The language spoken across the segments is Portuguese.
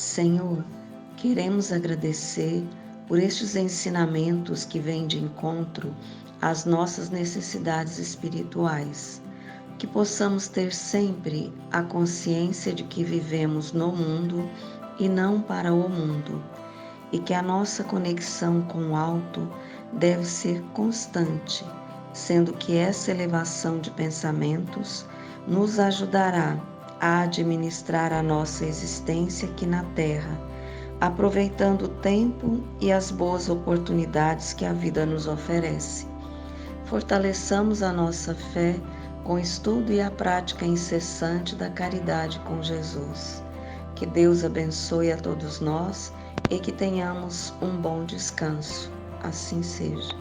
Senhor, queremos agradecer por estes ensinamentos que vêm de encontro às nossas necessidades espirituais, que possamos ter sempre a consciência de que vivemos no mundo e não para o mundo, e que a nossa conexão com o alto deve ser constante, sendo que essa elevação de pensamentos nos ajudará a administrar a nossa existência aqui na Terra, aproveitando o tempo e as boas oportunidades que a vida nos oferece. Fortaleçamos a nossa fé com o estudo e a prática incessante da caridade com Jesus. Que Deus abençoe a todos nós e que tenhamos um bom descanso. Assim seja.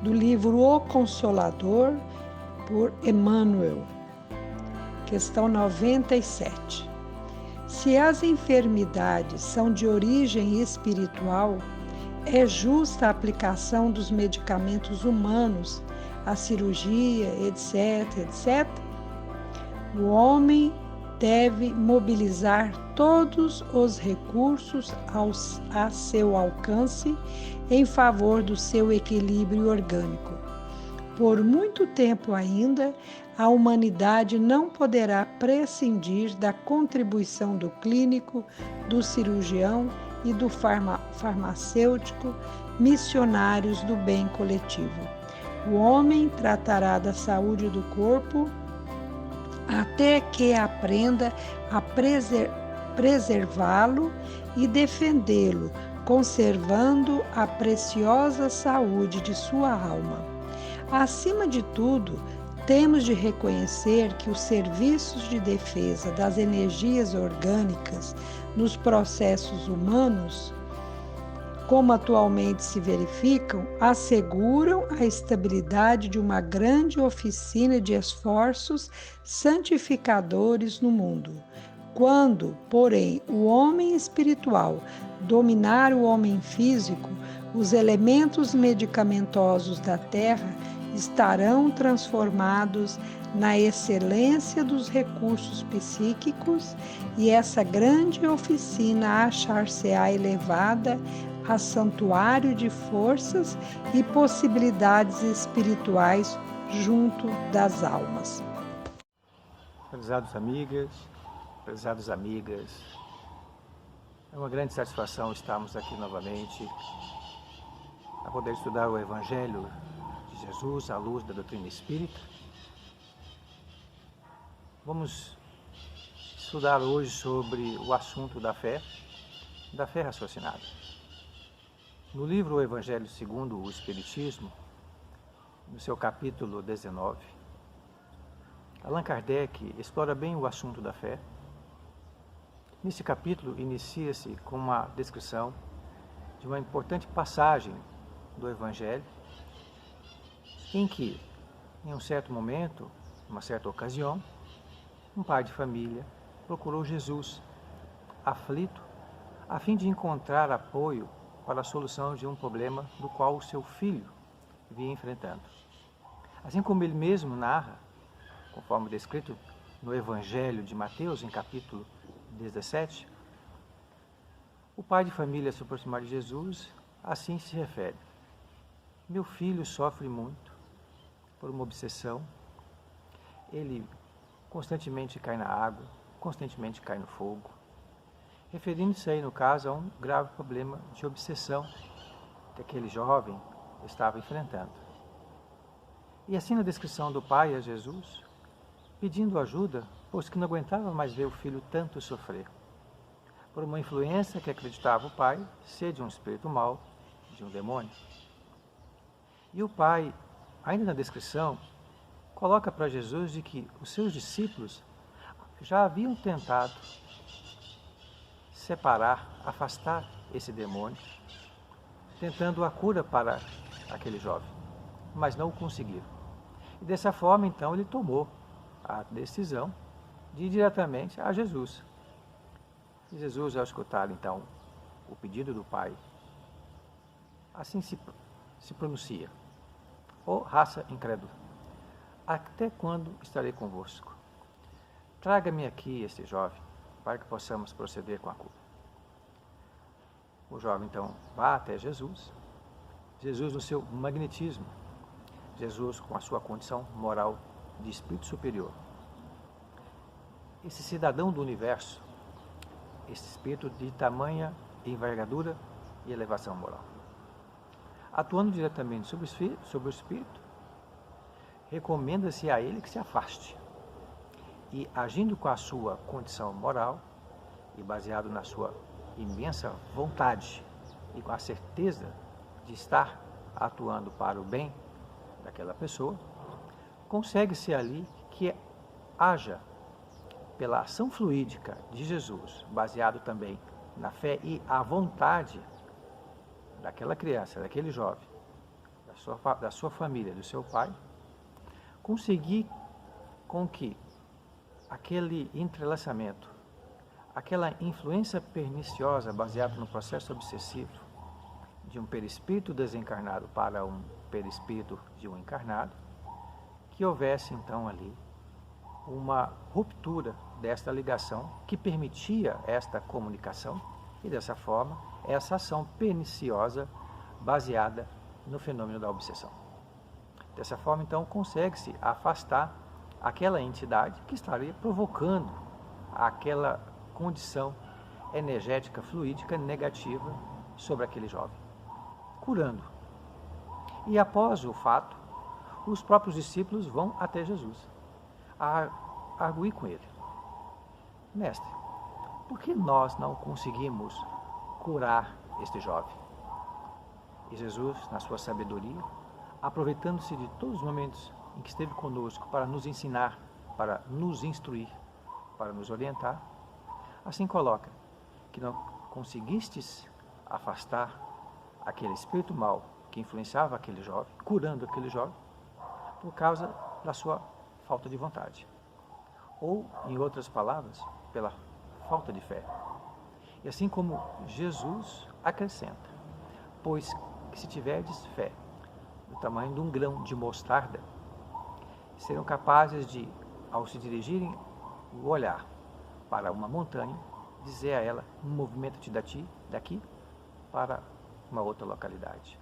Do livro O Consolador, por Emmanuel. Questão 97. Se as enfermidades são de origem espiritual, é justa a aplicação dos medicamentos humanos, a cirurgia, etc. O homem deve mobilizar todos os recursos a seu alcance em favor do seu equilíbrio orgânico. Por muito tempo ainda, a humanidade não poderá prescindir da contribuição do clínico, do cirurgião e do farmacêutico, missionários do bem coletivo. O homem tratará da saúde do corpo até que aprenda a preservá-lo e defendê-lo, conservando a preciosa saúde de sua alma. Acima de tudo, temos de reconhecer que os serviços de defesa das energias orgânicas nos processos humanos, como atualmente se verificam, asseguram a estabilidade de uma grande oficina de esforços santificadores no mundo. Quando, porém, o homem espiritual dominar o homem físico, os elementos medicamentosos da terra estarão transformados na excelência dos recursos psíquicos e essa grande oficina achar-se-á elevada a santuário de forças e possibilidades espirituais junto das almas. Prezados amigas, prezadas amigas, é uma grande satisfação estarmos aqui novamente a poder estudar o Evangelho de Jesus à luz da doutrina espírita. Vamos estudar hoje sobre o assunto da fé raciocinada. No livro O Evangelho segundo o Espiritismo, no seu capítulo 19, Allan Kardec explora bem o assunto da fé. Nesse capítulo inicia-se com uma descrição de uma importante passagem do Evangelho, em que, em um certo momento, uma certa ocasião, um pai de família procurou Jesus, aflito, a fim de encontrar apoio para a solução de um problema do qual o seu filho vinha enfrentando. Assim como ele mesmo narra, conforme descrito no Evangelho de Mateus, em capítulo 17, o pai de família se aproximar de Jesus, assim se refere: meu filho sofre muito por uma obsessão, ele constantemente cai na água, constantemente cai no fogo, referindo-se aí, no caso, a um grave problema de obsessão que aquele jovem estava enfrentando. E assim, na descrição do pai a Jesus, pedindo ajuda, pois que não aguentava mais ver o filho tanto sofrer, por uma influência que acreditava o pai ser de um espírito mau, de um demônio. E o pai, ainda na descrição, coloca para Jesus de que os seus discípulos já haviam tentado separar, afastar esse demônio, tentando a cura para aquele jovem, mas não o conseguiram. E dessa forma, então, ele tomou a decisão de ir diretamente a Jesus. E Jesus, ao escutar, então, o pedido do Pai, assim se pronuncia: ó raça incrédula, até quando estarei convosco? Traga-me aqui este jovem, para que possamos proceder com a cura. O jovem então vai até Jesus, Jesus no seu magnetismo, Jesus com a sua condição moral de espírito superior. Esse cidadão do universo, esse espírito de tamanha envergadura e elevação moral. Atuando diretamente sobre o espírito, recomenda-se a ele que se afaste. E agindo com a sua condição moral e baseado na sua imensa vontade e com a certeza de estar atuando para o bem daquela pessoa, consegue-se ali que haja, pela ação fluídica de Jesus, baseado também na fé e a vontade daquela criança, daquele jovem, da sua família, do seu pai, conseguir com que aquele entrelaçamento, aquela influência perniciosa baseada no processo obsessivo de um perispírito desencarnado para um perispírito de um encarnado, que houvesse então ali uma ruptura desta ligação que permitia esta comunicação e dessa forma essa ação perniciosa baseada no fenômeno da obsessão. Dessa forma então consegue-se afastar aquela entidade que estaria provocando aquela condição energética fluídica negativa sobre aquele jovem, curando. E após o fato, os próprios discípulos vão até Jesus a arguir com ele: mestre, por que nós não conseguimos curar este jovem? E Jesus, na sua sabedoria, aproveitando-se de todos os momentos em que esteve conosco para nos ensinar, para nos instruir, para nos orientar, assim coloca que não conseguistes afastar aquele espírito mau que influenciava aquele jovem, curando aquele jovem, por causa da sua falta de vontade. Ou, em outras palavras, pela falta de fé. E assim como Jesus acrescenta: pois que se tiverdes fé do tamanho de um grão de mostarda, serão capazes de, ao se dirigirem o olhar para uma montanha, dizer a ela: movimenta-te daqui para uma outra localidade.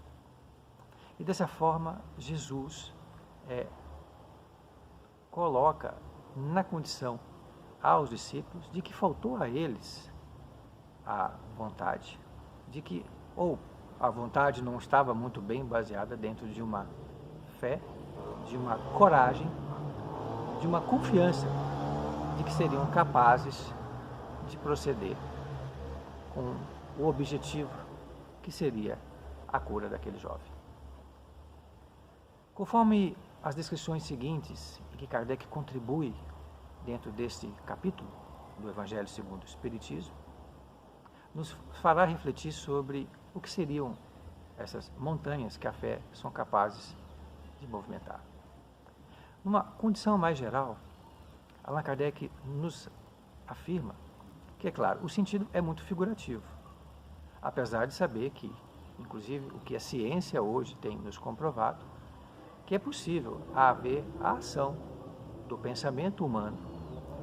E dessa forma, Jesus coloca na condição aos discípulos de que faltou a eles a vontade, de que ou a vontade não estava muito bem baseada dentro de uma fé, de uma coragem, de uma confiança de que seriam capazes de proceder com o objetivo que seria a cura daquele jovem. Conforme as descrições seguintes, em que Kardec contribui dentro deste capítulo do Evangelho segundo o Espiritismo, nos fará refletir sobre o que seriam essas montanhas que a fé são capazes de movimentar. Numa condição mais geral, Allan Kardec nos afirma que, é claro, o sentido é muito figurativo, apesar de saber que, inclusive, o que a ciência hoje tem nos comprovado, que é possível haver a ação do pensamento humano,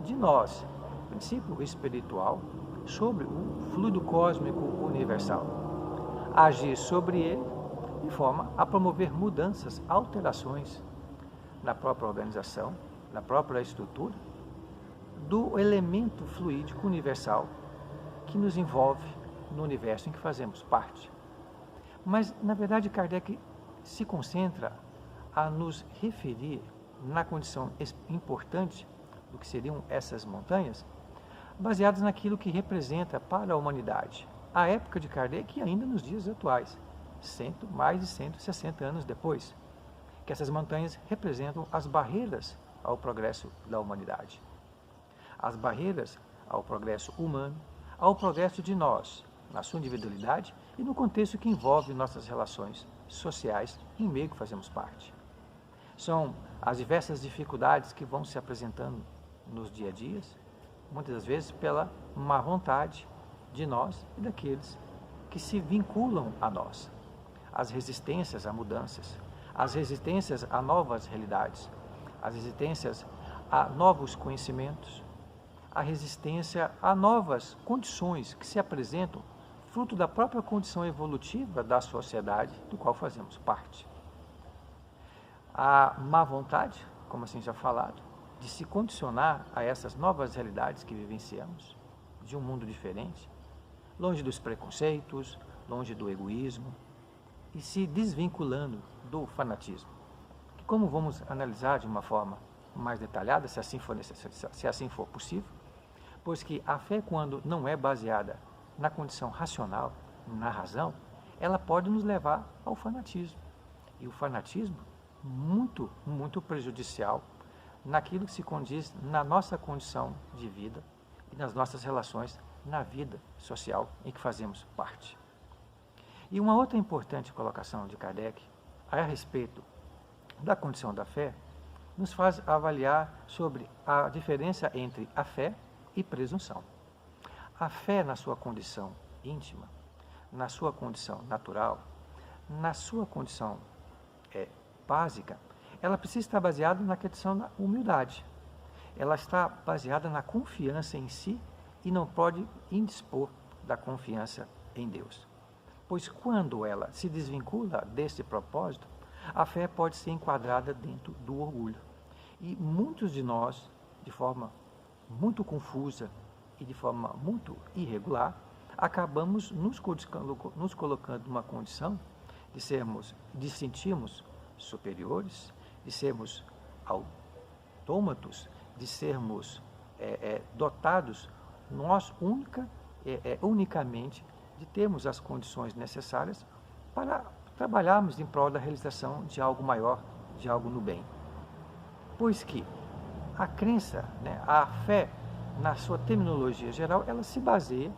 de nós, princípio espiritual, sobre o fluido cósmico universal, agir sobre ele de forma a promover mudanças, alterações na própria organização, na própria estrutura do elemento fluídico universal que nos envolve no universo em que fazemos parte. Mas, na verdade, Kardec se concentra a nos referir na condição importante do que seriam essas montanhas, baseadas naquilo que representa para a humanidade a época de Kardec e ainda nos dias atuais, mais de 160 anos depois, que essas montanhas representam as barreiras ao progresso da humanidade, as barreiras ao progresso humano, ao progresso de nós, na sua individualidade e no contexto que envolve nossas relações sociais em meio que fazemos parte. São as diversas dificuldades que vão se apresentando nos dia a dias, muitas das vezes pela má vontade de nós e daqueles que se vinculam a nós. As resistências a mudanças, as resistências a novas realidades, as resistências a novos conhecimentos, a resistência a novas condições que se apresentam fruto da própria condição evolutiva da sociedade do qual fazemos parte. A má vontade, como assim já falado, de se condicionar a essas novas realidades que vivenciamos, de um mundo diferente, longe dos preconceitos, longe do egoísmo, e se desvinculando do fanatismo, que, como vamos analisar de uma forma mais detalhada, se assim for possível, pois que a fé, quando não é baseada na condição racional, na razão, ela pode nos levar ao fanatismo. E o fanatismo, muito prejudicial naquilo que se condiz na nossa condição de vida e nas nossas relações na vida social em que fazemos parte. E uma outra importante colocação de Kardec a respeito da condição da fé nos faz avaliar sobre a diferença entre a fé e presunção. A fé na sua condição íntima, na sua condição natural, na sua condição básica, ela precisa estar baseada na questão da humildade. Ela está baseada na confiança em si e não pode indispor da confiança em Deus. Pois quando ela se desvincula desse propósito, a fé pode ser enquadrada dentro do orgulho. E muitos de nós, de forma muito confusa e de forma muito irregular, acabamos nos colocando numa condição de sentirmos superiores, de sermos autômatos, de sermos dotados unicamente de termos as condições necessárias para trabalharmos em prol da realização de algo maior, de algo no bem. Pois que a crença, a fé, na sua terminologia geral, ela se baseia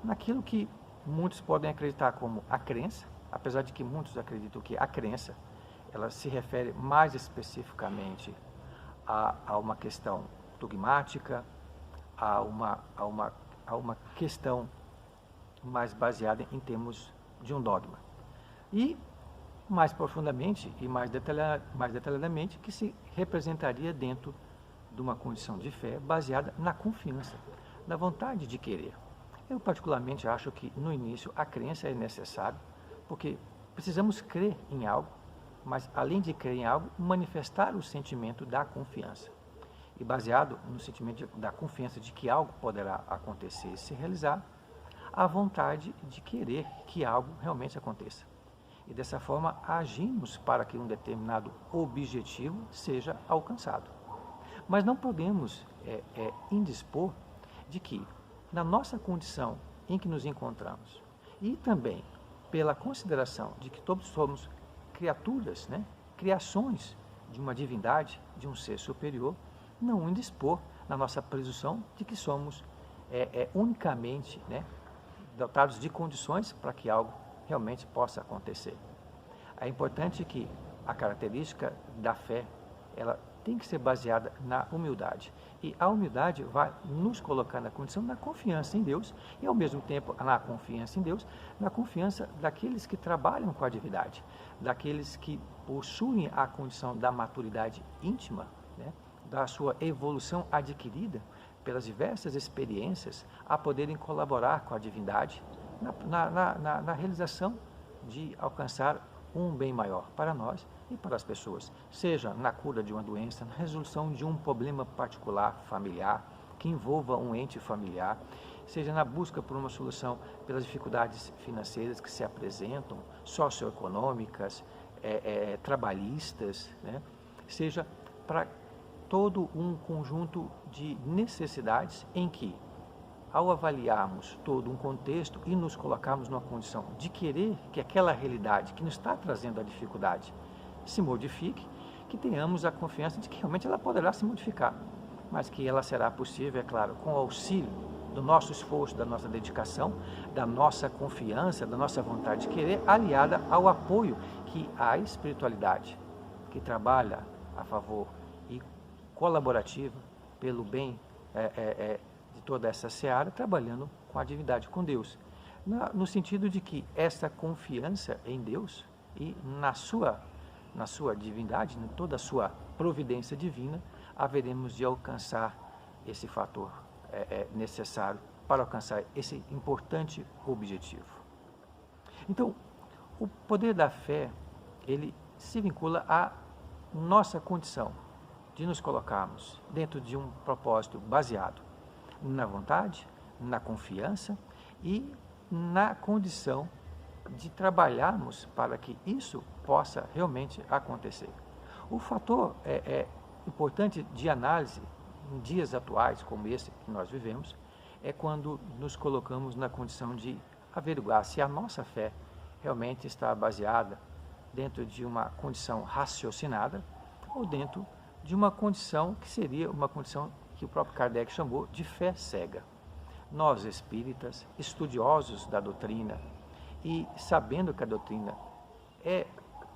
naquilo que muitos podem acreditar como a crença, apesar de que muitos acreditam que a crença ela se refere mais especificamente a uma questão dogmática, a uma questão mais baseada em termos de um dogma. E mais profundamente e mais detalhadamente, que se representaria dentro de uma condição de fé baseada na confiança, na vontade de querer. Eu particularmente acho que no início a crença é necessária, porque precisamos crer em algo, mas além de crer em algo, manifestar o sentimento da confiança. E baseado no sentimento da confiança de que algo poderá acontecer e se realizar, a vontade de querer que algo realmente aconteça. E dessa forma agimos para que um determinado objetivo seja alcançado. Mas não podemos indispor de que, na nossa condição em que nos encontramos, e também pela consideração de que todos somos criaturas, criações de uma divindade, de um ser superior, não indispor na nossa presunção de que somos unicamente dotados de condições para que algo realmente possa acontecer. É importante que a característica da fé, ela tem que ser baseada na humildade. E a humildade vai nos colocar na condição da confiança em Deus e, ao mesmo tempo, na confiança em Deus, na confiança daqueles que trabalham com a divindade, daqueles que possuem a condição da maturidade íntima, da sua evolução adquirida pelas diversas experiências, a poderem colaborar com a divindade na realização de alcançar um bem maior para nós e para as pessoas, seja na cura de uma doença, na resolução de um problema particular familiar, que envolva um ente familiar, seja na busca por uma solução pelas dificuldades financeiras que se apresentam, socioeconômicas, trabalhistas, seja para todo um conjunto de necessidades em que, ao avaliarmos todo um contexto e nos colocarmos numa condição de querer que aquela realidade que nos está trazendo a dificuldade se modifique, que tenhamos a confiança de que realmente ela poderá se modificar, mas que ela será possível, é claro, com o auxílio do nosso esforço, da nossa dedicação, da nossa confiança, da nossa vontade de querer, aliada ao apoio que a espiritualidade, que trabalha a favor e colaborativa pelo bem de toda essa seara, trabalhando com a divindade, com Deus, no sentido de que essa confiança em Deus e na sua divindade, em toda a sua providência divina, haveremos de alcançar esse fator necessário para alcançar esse importante objetivo. Então, o poder da fé, ele se vincula à nossa condição de nos colocarmos dentro de um propósito baseado na vontade, na confiança e na condição de trabalharmos para que isso possa realmente acontecer. O fator importante de análise em dias atuais como esse que nós vivemos é quando nos colocamos na condição de averiguar se a nossa fé realmente está baseada dentro de uma condição raciocinada ou dentro de uma condição que seria uma condição que o próprio Kardec chamou de fé cega. Nós espíritas, estudiosos da doutrina e sabendo que a doutrina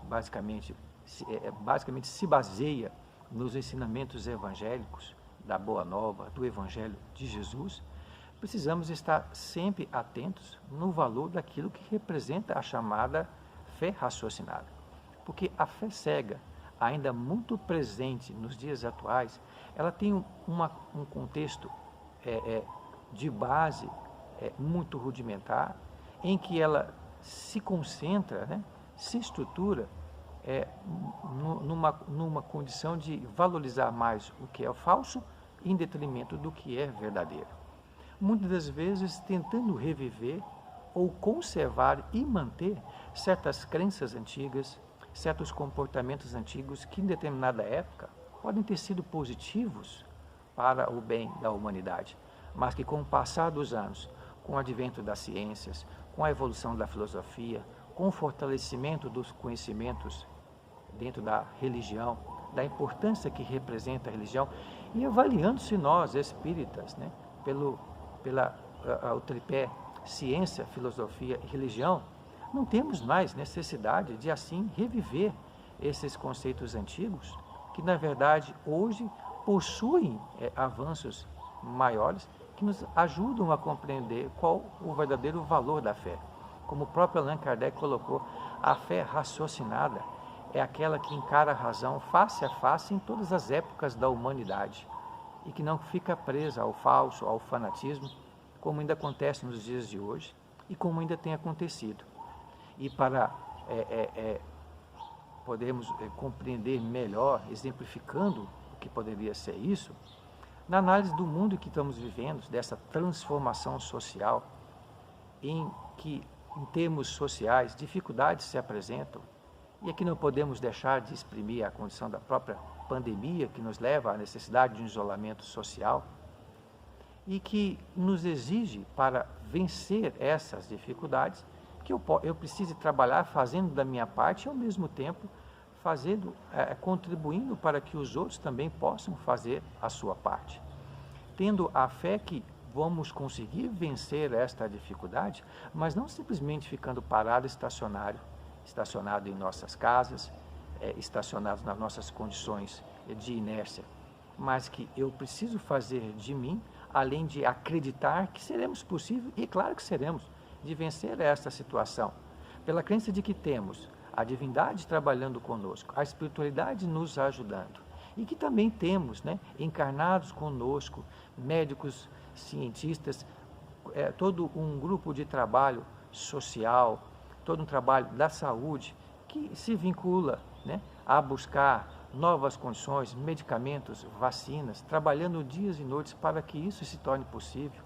basicamente se baseia nos ensinamentos evangélicos da Boa Nova, do Evangelho de Jesus, precisamos estar sempre atentos no valor daquilo que representa a chamada fé raciocinada. Porque a fé cega, ainda muito presente nos dias atuais, ela tem um contexto de base muito rudimentar, em que ela se concentra, né, se estrutura numa condição de valorizar mais o que é falso em detrimento do que é verdadeiro. Muitas das vezes tentando reviver ou conservar e manter certas crenças antigas, certos comportamentos antigos que em determinada época podem ter sido positivos para o bem da humanidade, mas que com o passar dos anos, com o advento das ciências, com a evolução da filosofia, com o fortalecimento dos conhecimentos dentro da religião, da importância que representa a religião, e avaliando-se nós, espíritas, né, o tripé ciência, filosofia e religião, não temos mais necessidade de assim reviver esses conceitos antigos, que na verdade hoje possuem avanços maiores que nos ajudam a compreender qual o verdadeiro valor da fé. Como o próprio Allan Kardec colocou, a fé raciocinada é aquela que encara a razão face a face em todas as épocas da humanidade e que não fica presa ao falso, ao fanatismo, como ainda acontece nos dias de hoje e como ainda tem acontecido. E para podermos compreender melhor, exemplificando o que poderia ser isso, na análise do mundo que estamos vivendo, dessa transformação social, em que, em termos sociais, dificuldades se apresentam, e aqui não podemos deixar de exprimir a condição da própria pandemia, que nos leva à necessidade de um isolamento social, e que nos exige, para vencer essas dificuldades, que eu precise trabalhar fazendo da minha parte e, ao mesmo tempo, contribuindo para que os outros também possam fazer a sua parte. Tendo a fé que vamos conseguir vencer esta dificuldade, mas não simplesmente ficando parado, estacionado em nossas casas, estacionados nas nossas condições de inércia, mas que eu preciso fazer de mim, além de acreditar que seremos possível, e claro que seremos, de vencer esta situação, pela crença de que temos a divindade trabalhando conosco, a espiritualidade nos ajudando, e que também temos, né, encarnados conosco, médicos, cientistas, todo um grupo de trabalho social, todo um trabalho da saúde, que se vincula, né, a buscar novas condições, medicamentos, vacinas, trabalhando dias e noites para que isso se torne possível,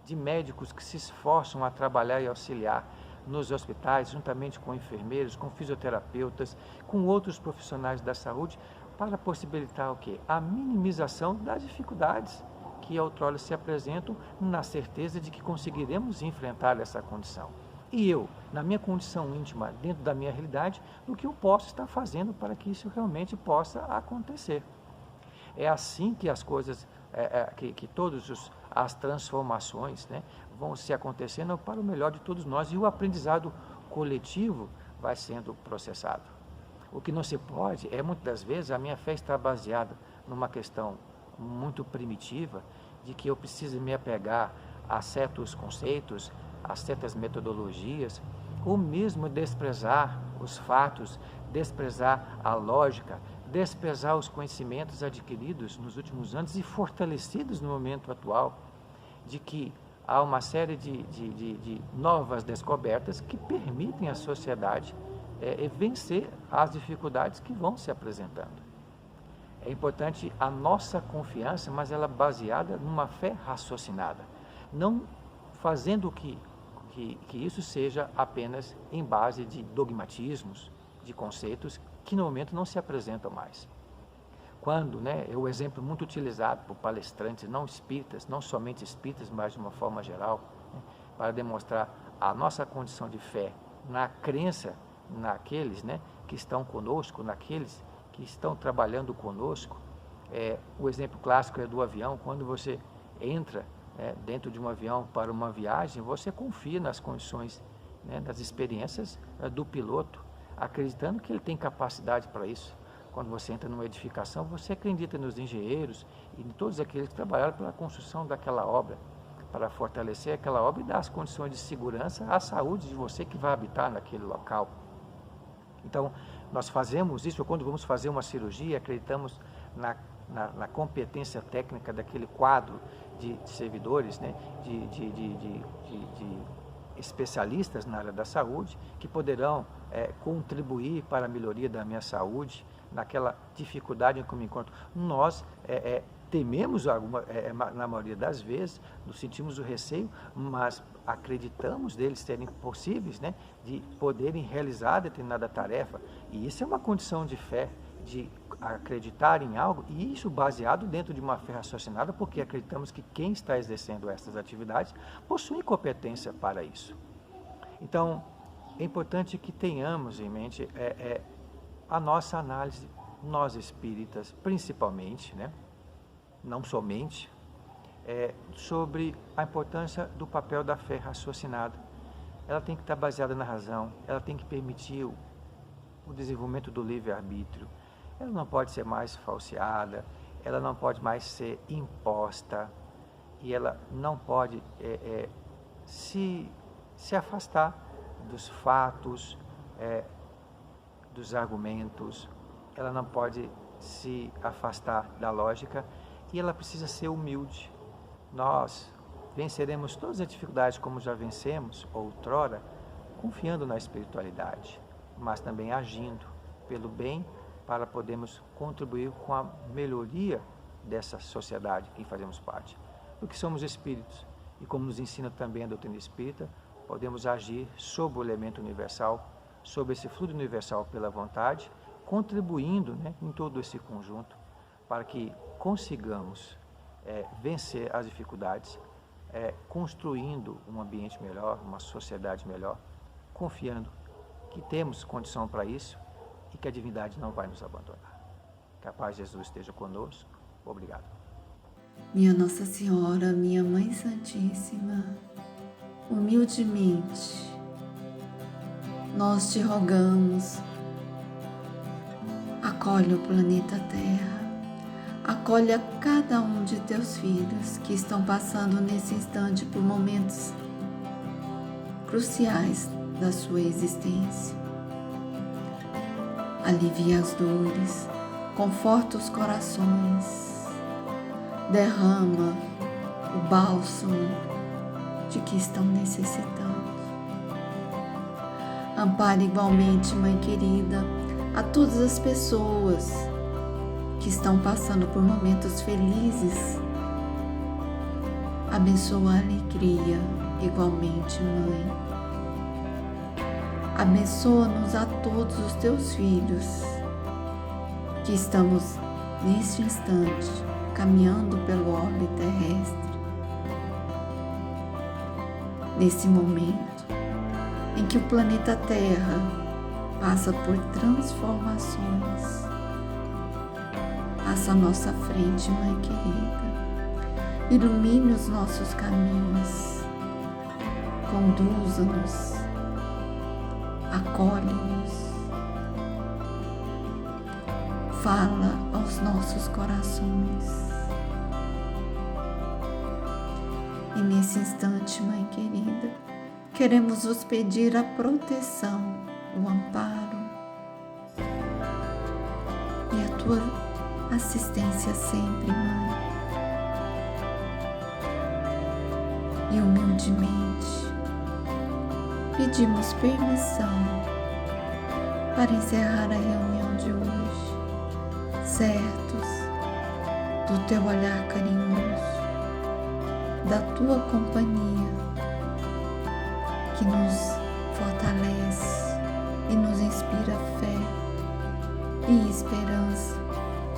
de médicos que se esforçam a trabalhar e auxiliar nos hospitais, juntamente com enfermeiros, com fisioterapeutas, com outros profissionais da saúde, para possibilitar o quê? A minimização das dificuldades que outrora se apresentam, na certeza de que conseguiremos enfrentar essa condição. E eu, na minha condição íntima, dentro da minha realidade, o que eu posso estar fazendo para que isso realmente possa acontecer. É assim que as coisas, que todas as transformações, né, vão se acontecendo para o melhor de todos nós, e o aprendizado coletivo vai sendo processado. O que não se pode muitas das vezes, a minha fé está baseada numa questão muito primitiva, de que eu preciso me apegar a certos conceitos, a certas metodologias, ou mesmo desprezar os fatos, desprezar a lógica, desprezar os conhecimentos adquiridos nos últimos anos e fortalecidos no momento atual, de que há uma série de novas descobertas que permitem à sociedade vencer as dificuldades que vão se apresentando. É importante a nossa confiança, mas ela baseada numa fé raciocinada, não fazendo que isso seja apenas em base de dogmatismos, de conceitos que no momento não se apresentam mais. Quando, é o exemplo muito utilizado por palestrantes não espíritas, não somente espíritas, mas de uma forma geral, para demonstrar a nossa condição de fé na crença naqueles que estão conosco, naqueles que estão trabalhando conosco. O exemplo clássico é do avião. Quando você entra dentro de um avião para uma viagem, você confia nas condições, nas experiências do piloto, acreditando que ele tem capacidade para isso. Quando você entra numa edificação, você acredita nos engenheiros e em todos aqueles que trabalharam pela construção daquela obra, para fortalecer aquela obra e dar as condições de segurança à saúde de você que vai habitar naquele local. Então, nós fazemos isso quando vamos fazer uma cirurgia, acreditamos na competência técnica daquele quadro de servidores, de especialistas na área da saúde, que poderão contribuir para a melhoria da minha saúde, naquela dificuldade em que eu me encontro. Nós tememos, na maioria das vezes, nos sentimos o receio, mas acreditamos deles serem possíveis, de poderem realizar determinada tarefa. E isso é uma condição de fé, de acreditar em algo, e isso baseado dentro de uma fé raciocinada, porque acreditamos que quem está exercendo essas atividades possui competência para isso. Então, é importante que tenhamos em mente a nossa análise, nós espíritas principalmente, não somente, sobre a importância do papel da fé raciocinada. Ela tem que estar baseada na razão, ela tem que permitir o desenvolvimento do livre-arbítrio, ela não pode ser mais falseada, ela não pode mais ser imposta, e ela não pode se afastar dos fatos, dos argumentos, ela não pode se afastar da lógica, e ela precisa ser humilde. Nós venceremos todas as dificuldades como já vencemos outrora, confiando na espiritualidade, mas também agindo pelo bem para podermos contribuir com a melhoria dessa sociedade que fazemos parte. Porque somos espíritos, e como nos ensina também a doutrina espírita, podemos agir sobre o elemento universal, sobre esse fluido universal pela vontade, contribuindo em todo esse conjunto para que consigamos vencer as dificuldades, construindo um ambiente melhor, uma sociedade melhor, confiando que temos condição para isso e que a divindade não vai nos abandonar. Que a paz de Jesus esteja conosco. Obrigado. Minha Nossa Senhora, minha Mãe Santíssima, humildemente, nós te rogamos, acolhe o planeta Terra, acolhe a cada um de teus filhos que estão passando nesse instante por momentos cruciais da sua existência. Alivia as dores, conforta os corações, derrama o bálsamo de que estão necessitando. Ampare igualmente, Mãe querida, a todas as pessoas que estão passando por momentos felizes. Abençoa a alegria igualmente, Mãe. Abençoa-nos a todos os teus filhos que estamos neste instante caminhando pelo orbe terrestre. Nesse momento em que o planeta Terra passa por transformações, passa à nossa frente, Mãe querida, ilumine os nossos caminhos, conduza-nos, acolhe-nos, fala aos nossos corações. E nesse instante, Mãe querida, queremos vos pedir a proteção, o amparo e a tua assistência sempre, Mãe. e humildemente pedimos permissão para encerrar a reunião de hoje, certos do teu olhar carinhoso, da tua companhia que nos fortalece e nos inspira fé e esperança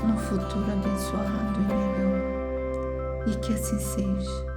no futuro abençoado e melhor. E que assim seja.